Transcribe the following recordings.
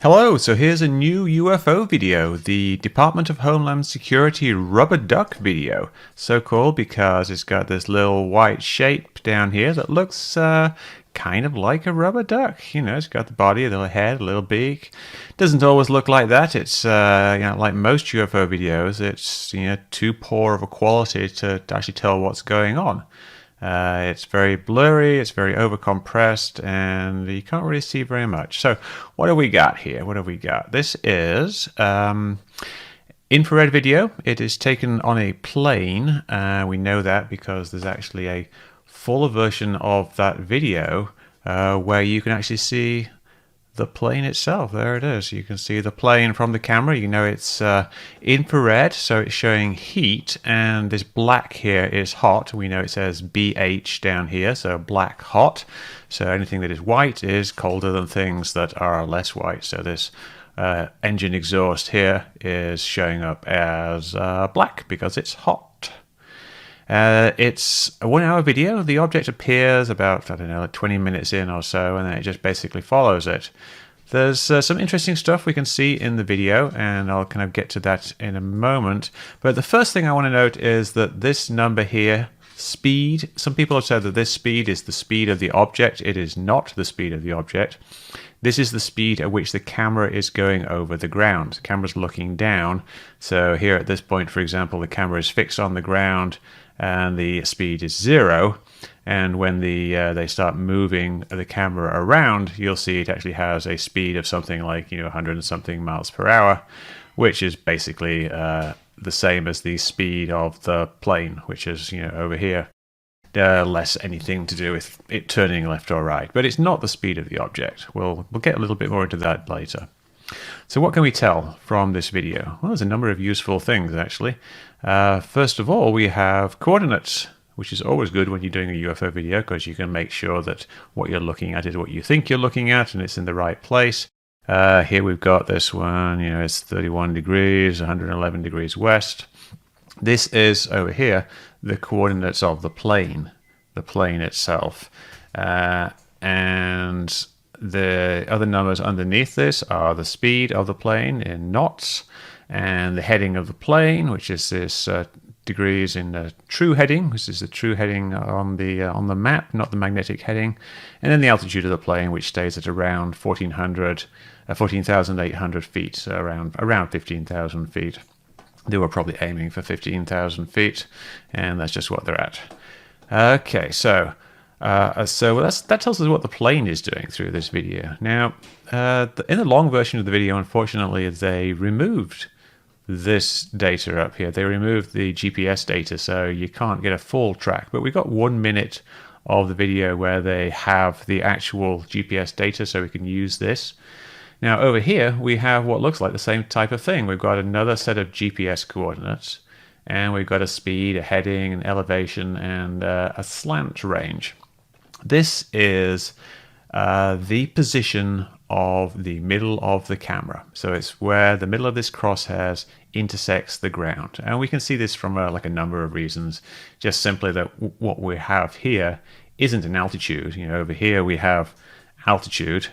Hello, so here's a new UFO video, the Department of Homeland Security rubber duck video. So cool because it's got this little white shape down here that looks kind of like a rubber duck. You know, it's got the body, a little head, a little beak. Doesn't always look like that. It's like most UFO videos, it's too poor of a quality to actually tell what's going on. It's very blurry, it's very overcompressed, and you can't really see very much. So what have we got here? What have we got? This is infrared video. It is taken on a plane. We know that because there's actually a fuller version of that video where you can actually see the plane itself. There it is. You can see the plane from the camera. You know it's infrared, so it's showing heat, and this black here is hot. We know it says BH down here, so black hot. So anything that is white is colder than things that are less white. So this engine exhaust here is showing up as black because it's hot. It's a 1 hour video. The object appears about, like 20 minutes in or so, and then it just basically follows it. There's some interesting stuff we can see in the video, and I'll kind of get to that in a moment. But the first thing I want to note is that this number here, speed, some people have said that this speed is the speed of the object. It is not the speed of the object. This is the speed at which the camera is going over the ground. The camera's looking down. So here at this point, for example, the camera is fixed on the ground, and the speed is 0. And when they start moving the camera around, you'll see it actually has a speed of something like 100 and something miles per hour, which is basically the same as the speed of the plane, which is over here. Less anything to do with it turning left or right, but it's not the speed of the object. We'll get a little bit more into that later. So what can we tell from this video? Well, there's a number of useful things, actually. First of all, we have coordinates, which is always good when you're doing a UFO video because you can make sure that what you're looking at is what you think you're looking at and it's in the right place. Here we've got this one, it's 31 degrees, 111 degrees west. This is, over here, the coordinates of the plane itself. And the other numbers underneath this are the speed of the plane in knots, and the heading of the plane, which is this degrees in the true heading, which is the true heading on the map, not the magnetic heading, and then the altitude of the plane, which stays at around 14,800 feet, so around 15,000 feet. They were probably aiming for 15,000 feet, and that's just what they're at. Okay, so that tells us what the plane is doing through this video. Now, in the long version of the video, unfortunately, they removed this data up here. They removed the GPS data, so you can't get a full track. But we got 1 minute of the video where they have the actual GPS data, so we can use this. Now, over here, we have what looks like the same type of thing. We've got another set of GPS coordinates, and we've got a speed, a heading, an elevation, and a slant range. This is the position of the middle of the camera. So it's where the middle of this crosshairs intersects the ground. And we can see this from like a number of reasons. Just simply that what we have here isn't an altitude. Over here we have altitude,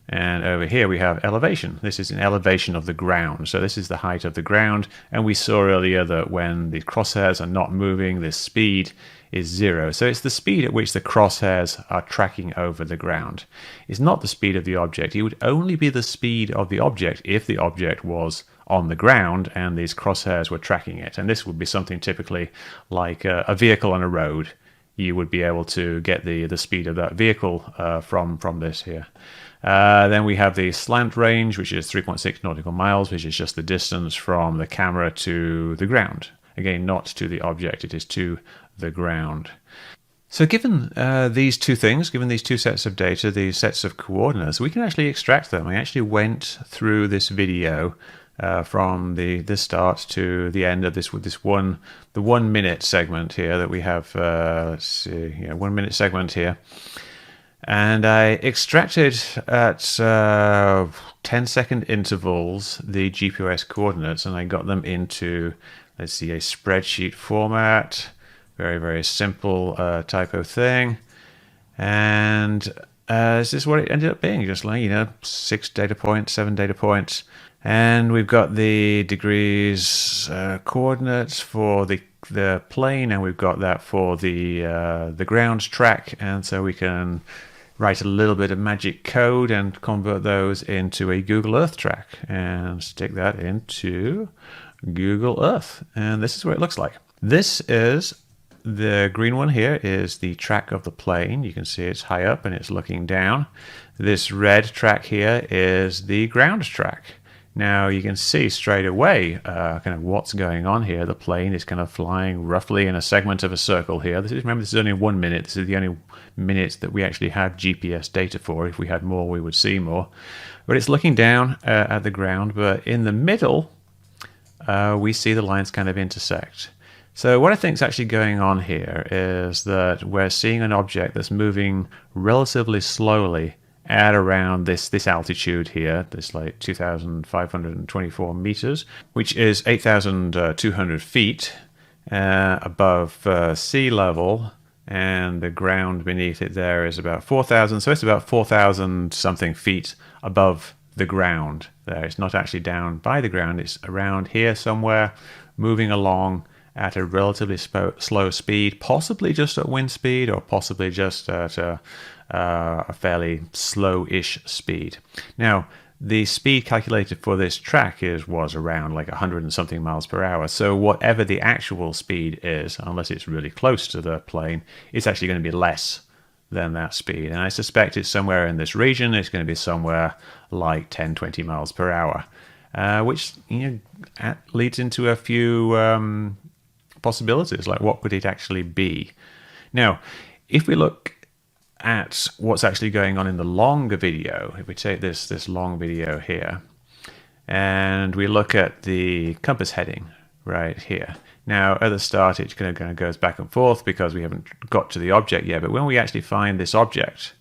and over here we have elevation. This is an elevation of the ground. So this is the height of the ground. And we saw earlier that when the crosshairs are not moving, the speed is 0. So it's the speed at which the crosshairs are tracking over the ground. It's not the speed of the object. It would only be the speed of the object if the object was on the ground and these crosshairs were tracking it. And this would be something typically like a vehicle on a road. You would be able to get the speed of that vehicle from this here. Then we have the slant range, which is 3.6 nautical miles, which is just the distance from the camera to the ground. Again, not to the object, it is to the ground. So given these two things, given these two sets of data, these sets of coordinates, we can actually extract them. I actually went through this video from the start to the end of the 1 minute segment here that we have. Let's see, 1 minute segment here. And I extracted at 10-second intervals the GPS coordinates, and I got them into, let's see, a spreadsheet format. Very, very simple type of thing. And this is what it ended up being, just like, 6 data points, 7 data points. And we've got the degrees coordinates for the plane, and we've got that for the ground track. And so we can write a little bit of magic code and convert those into a Google Earth track and stick that into Google Earth. And this is what it looks like. This is the green one here is the track of the plane. You can see it's high up and it's looking down. This red track here is the ground track. Now you can see straight away kind of what's going on here. The plane is kind of flying roughly in a segment of a circle here. Remember, this is only 1 minute. This is the only minute that we actually have GPS data for. If we had more, we would see more. But it's looking down at the ground. But in the middle, we see the lines kind of intersect. So what I think is actually going on here is that we're seeing an object that's moving relatively slowly at around this altitude here, this like 2,524 meters, which is 8,200 feet above sea level, and the ground beneath it there is about 4,000. So it's about 4,000 something feet above the ground there. It's not actually down by the ground, it's around here somewhere, moving along at a relatively slow speed, possibly just at wind speed, or possibly just at a fairly slow-ish speed. Now, the speed calculated for this track was around like 100 and something miles per hour. So whatever the actual speed is, unless it's really close to the plane, it's actually going to be less than that speed. And I suspect it's somewhere in this region. It's going to be somewhere like 10, 20 miles per hour, which leads into a few possibilities, like what could it actually be? Now, if we look at what's actually going on in the longer video, if we take this long video here, and we look at the compass heading right here. Now, at the start, it kind of goes back and forth because we haven't got to the object yet, but when we actually find this object,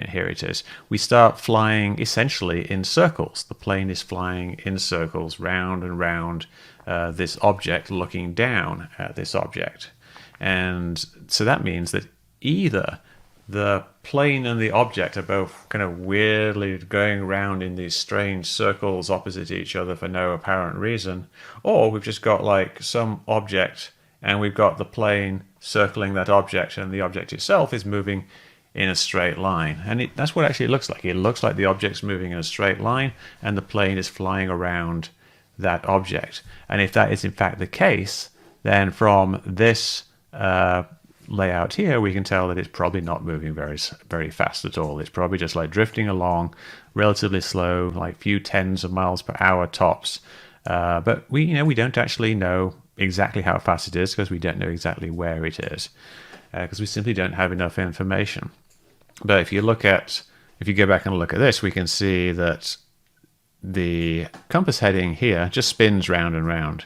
here it is, we start flying essentially in circles. The plane is flying in circles round and round this object, looking down at this object. And so that means that either the plane and the object are both kind of weirdly going around in these strange circles opposite each other for no apparent reason, or we've just got like some object and we've got the plane circling that object, and the object itself is moving in a straight line. And that's what actually it looks like. It looks like the object's moving in a straight line and the plane is flying around that object. And if that is in fact the case, then from this layout here, we can tell that it's probably not moving very fast at all. It's probably just like drifting along relatively slow, like few tens of miles per hour tops. But we don't actually know exactly how fast it is because we don't know exactly where it is, because we simply don't have enough information. But if you go back and look at this, we can see that the compass heading here just spins round and round,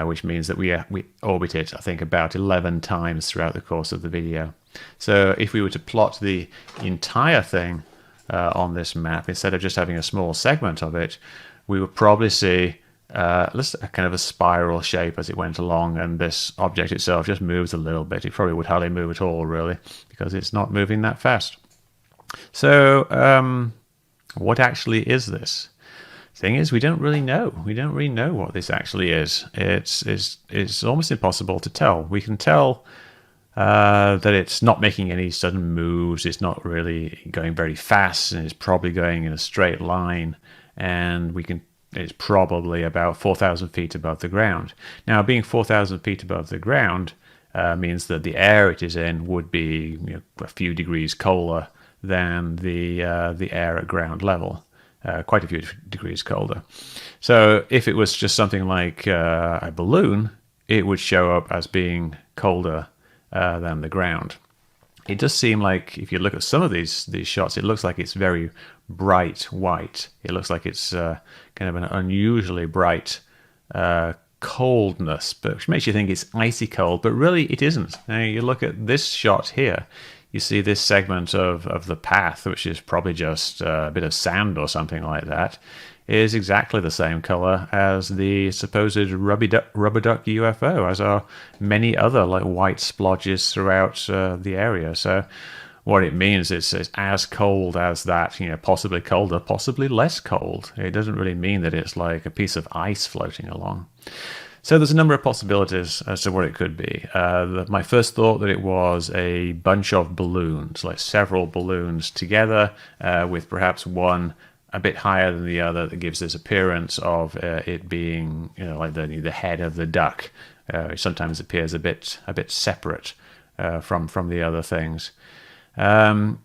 which means that we orbit it, I think, about 11 times throughout the course of the video. So if we were to plot the entire thing on this map, instead of just having a small segment of it, we would probably see a kind of a spiral shape as it went along, and this object itself just moves a little bit. It probably would hardly move at all, really, because it's not moving that fast. So what actually is this? Thing is, we don't really know. We don't really know what this actually is. It's almost impossible to tell. We can tell that it's not making any sudden moves. It's not really going very fast, and it's probably going in a straight line. And it's probably about 4,000 feet above the ground. Now, being 4,000 feet above the ground means that the air it is in would be a few degrees colder than the air at ground level. Quite a few degrees colder. So if it was just something like a balloon, it would show up as being colder than the ground. It does seem like, if you look at some of these shots, it looks like it's very bright white. It looks like it's kind of an unusually bright coldness, which makes you think it's icy cold, but really it isn't. Now you look at this shot here, you see this segment of the path, which is probably just a bit of sand or something like that, is exactly the same color as the supposed rubber duck UFO, as are many other like white splodges throughout the area. So what it means is it's as cold as that, possibly colder, possibly less cold. It doesn't really mean that it's like a piece of ice floating along. So there's a number of possibilities as to what it could be. My first thought that it was a bunch of balloons, like several balloons together, with perhaps one a bit higher than the other, that gives this appearance of it being, like the head of the duck. It sometimes appears a bit separate from the other things. I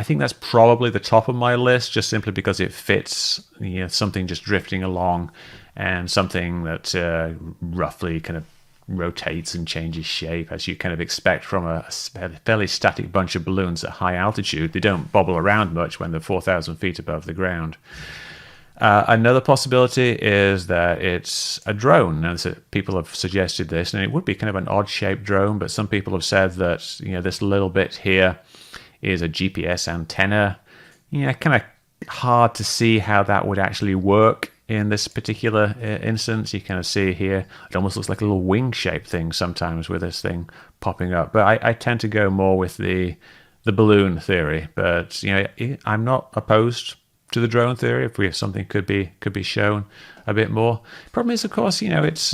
think that's probably the top of my list, just simply because it fits, something just drifting along, and something that roughly kind of rotates and changes shape, as you kind of expect from a fairly static bunch of balloons at high altitude. They don't bobble around much when they're 4,000 feet above the ground. Another possibility is that it's a drone. Now, people have suggested this, and it would be kind of an odd-shaped drone, but some people have said that this little bit here is a GPS antenna. Kind of hard to see how that would actually work in this particular instance. You kind of see here, it almost looks like a little wing-shaped thing sometimes with this thing popping up. But I tend to go more with the balloon theory. But I'm not opposed to the drone theory if something could be shown a bit more. Problem is, of course, it's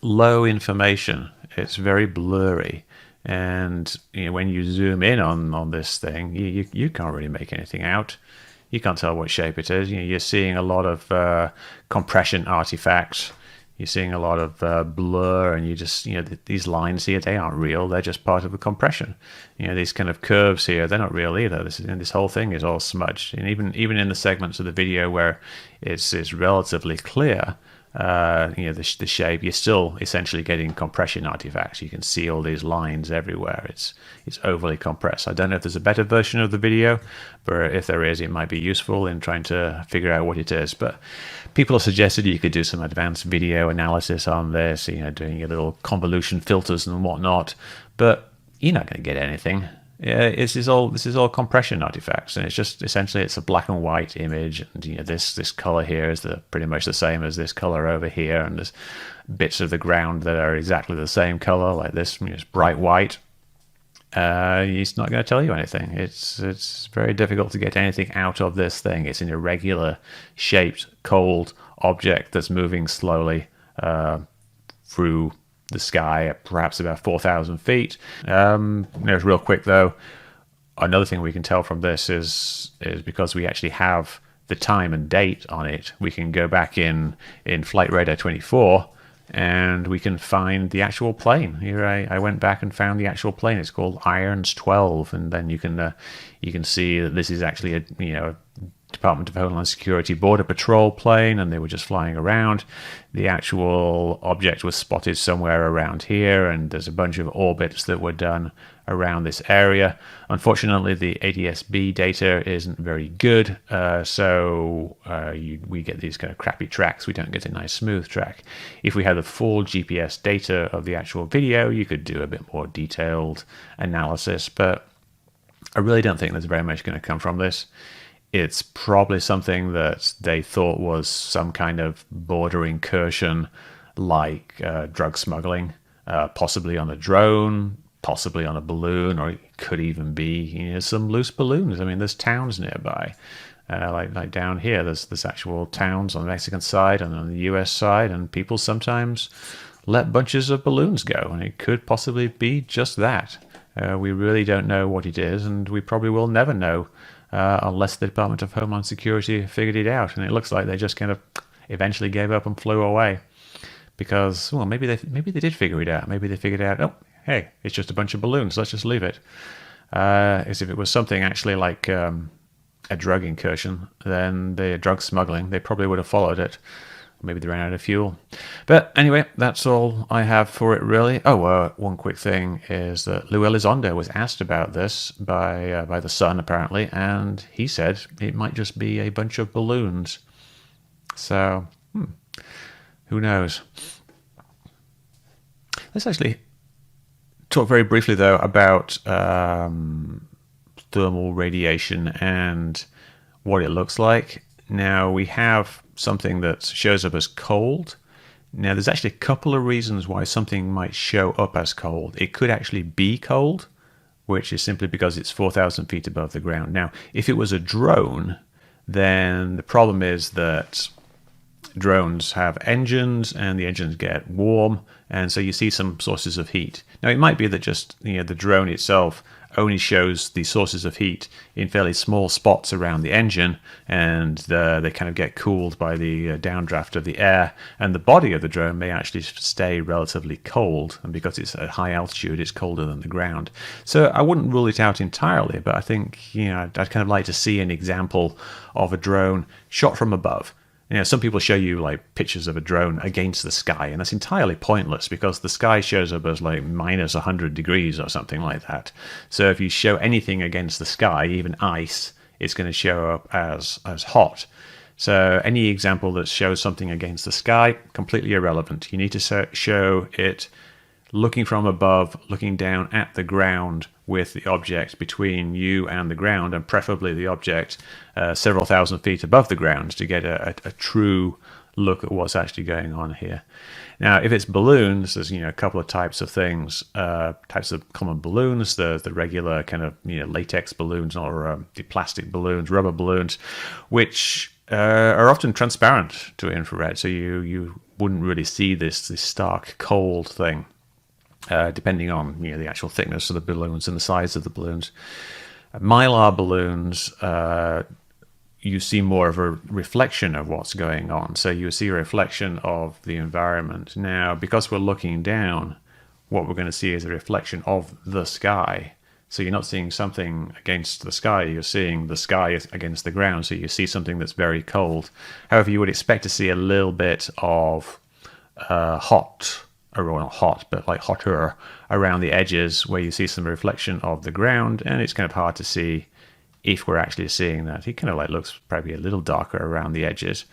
low information. It's very blurry. And when you zoom in on this thing, you can't really make anything out. You can't tell what shape it is. You're seeing a lot of compression artifacts. You're seeing a lot of blur, and you just, these lines here, they aren't real. They're just part of the compression. These kind of curves here, they're not real either. This whole thing is all smudged. And even in the segments of the video where it's relatively clear, the shape, you're still essentially getting compression artifacts. You can see all these lines everywhere. It's overly compressed. I don't know if there's a better version of the video, but if there is, it might be useful in trying to figure out what it is. But people have suggested you could do some advanced video analysis on this, doing your little convolution filters and whatnot, but you're not going to get anything. Yeah, this is all compression artifacts, and it's just essentially it's a black and white image, and this color here is pretty much the same as this color over here, and there's bits of the ground that are exactly the same color, like this, it's bright white. It's not going to tell you anything. It's very difficult to get anything out of this thing. It's an irregular shaped, cold object that's moving slowly through the sky at perhaps about 4,000 feet. Real quick though, another thing we can tell from this is because we actually have the time and date on it, we can go back in Flight Radar 24 and we can find the actual plane. Here I went back and found the actual plane. It's called Irons 12, and then you can see that this is actually a Department of Homeland Security Border Patrol plane, and they were just flying around. The actual object was spotted somewhere around here, and there's a bunch of orbits that were done around this area. Unfortunately, the ADS-B data isn't very good, so we get these kind of crappy tracks. We don't get a nice smooth track. If we had the full GPS data of the actual video, you could do a bit more detailed analysis, but I really don't think there's very much going to come from this. It's probably something that they thought was some kind of border incursion, like drug smuggling, possibly on a drone, possibly on a balloon, or it could even be some loose balloons. I mean, there's towns nearby, like down here. There's actual towns on the Mexican side and on the U.S. side, and people sometimes let bunches of balloons go, and it could possibly be just that. We really don't know what it is, and we probably will never know. Unless the Department of Homeland Security figured it out, and it looks like they just kind of eventually gave up and flew away, because maybe they did figure it out. Maybe they figured out, oh hey, it's just a bunch of balloons, let's just leave it. As if it was something actually like a drug incursion, then the drug smuggling, they probably would have followed it. Maybe they ran out of fuel. But anyway, that's all I have for it, really. One quick thing is that Lou Elizondo was asked about this by The Sun, apparently, and he said it might just be a bunch of balloons. So, who knows? Let's actually talk very briefly, though, about thermal radiation and what it looks like. Now, we have something that shows up as cold. Now, there's actually a couple of reasons why something might show up as cold. It could actually be cold, which is simply because it's 4,000 feet above the ground. Now, if it was a drone, then the problem is that drones have engines, and the engines get warm, and so you see some sources of heat. Now, it might be that just the drone itself only shows the sources of heat in fairly small spots around the engine, and they kind of get cooled by the downdraft of the air, and the body of the drone may actually stay relatively cold, and because it's at high altitude, it's colder than the ground. So I wouldn't rule it out entirely, but I think I'd kind of like to see an example of a drone shot from above. Some people show you like pictures of a drone against the sky, and that's entirely pointless because the sky shows up as like minus 100 degrees or something like that. So if you show anything against the sky, even ice, it's going to show up as hot. So any example that shows something against the sky, completely irrelevant. You need to show it looking from above, looking down at the ground with the object between you and the ground, and preferably the object several thousand feet above the ground to get a true look at what's actually going on here. Now, if it's balloons, there's a couple of types of things, types of common balloons, the regular kind of latex balloons or the plastic balloons, rubber balloons, which are often transparent to infrared, so you wouldn't really see this stark cold thing. Depending on the actual thickness of the balloons and the size of the balloons. Mylar balloons, you see more of a reflection of what's going on. So you see a reflection of the environment. Now, because we're looking down, what we're going to see is a reflection of the sky. So you're not seeing something against the sky, you're seeing the sky against the ground. So you see something that's very cold. However, you would expect to see a little bit of hot, or not hot, but like hotter around the edges where you see some reflection of the ground, and it's kind of hard to see if we're actually seeing that. It kind of like looks probably a little darker around the edges,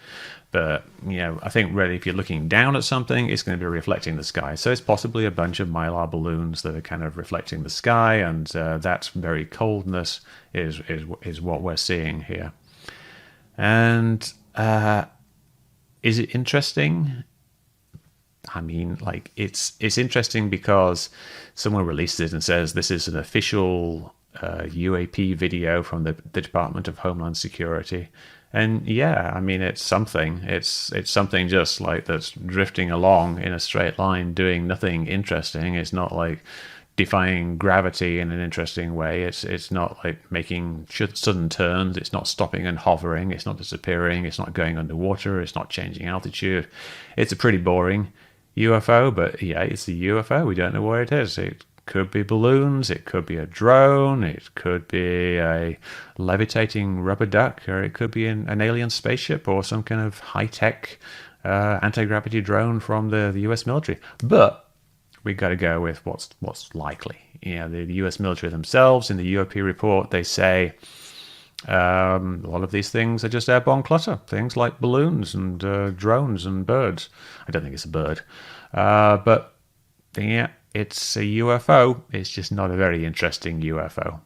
but I think really if you're looking down at something, it's going to be reflecting the sky. So it's possibly a bunch of mylar balloons that are kind of reflecting the sky, and that very coldness is what we're seeing here. And is it interesting? I mean, like it's interesting because someone released it and says this is an official UAP video from the Department of Homeland Security, and I mean it's something. It's something just like that's drifting along in a straight line, doing nothing interesting. It's not like defying gravity in an interesting way. It's not like making sudden turns. It's not stopping and hovering. It's not disappearing. It's not going underwater. It's not changing altitude. It's a pretty boring UFO, but it's a UFO. We don't know what it is. It could be balloons, it could be a drone, it could be a levitating rubber duck, or it could be an alien spaceship or some kind of high-tech anti-gravity drone from the US military. But we got to go with what's likely. The US military themselves, in the UAP report, they say a lot of these things are just airborne clutter, things like balloons and drones and birds. I don't think it's a bird, but it's a UFO. It's just not a very interesting UFO.